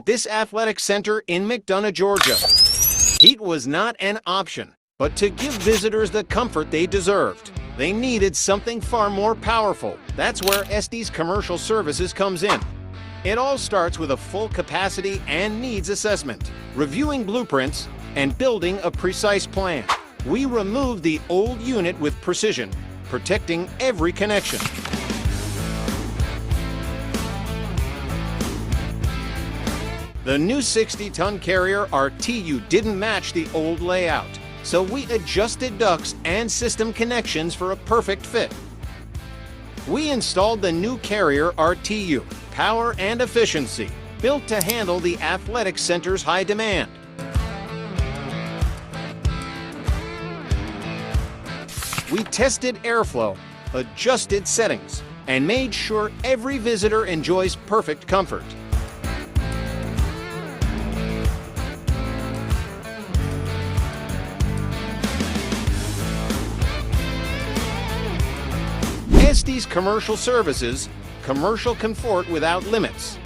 this athletic center in McDonough, Georgia. Heat was not an option, but to give visitors the comfort they deserved, they needed something far more powerful. That's where Estes Commercial Services comes in. It all starts with a full capacity and needs assessment, reviewing blueprints, and building a precise plan. We remove the old unit with precision, protecting every connection. The new 60-ton carrier RTU didn't match the old layout, so we adjusted ducts and system connections for a perfect fit. We installed the new carrier RTU, power and efficiency, built to handle the athletic center's high demand. We tested airflow, adjusted settings, and made sure every visitor enjoys perfect comfort. Estes Commercial Services, commercial comfort without limits.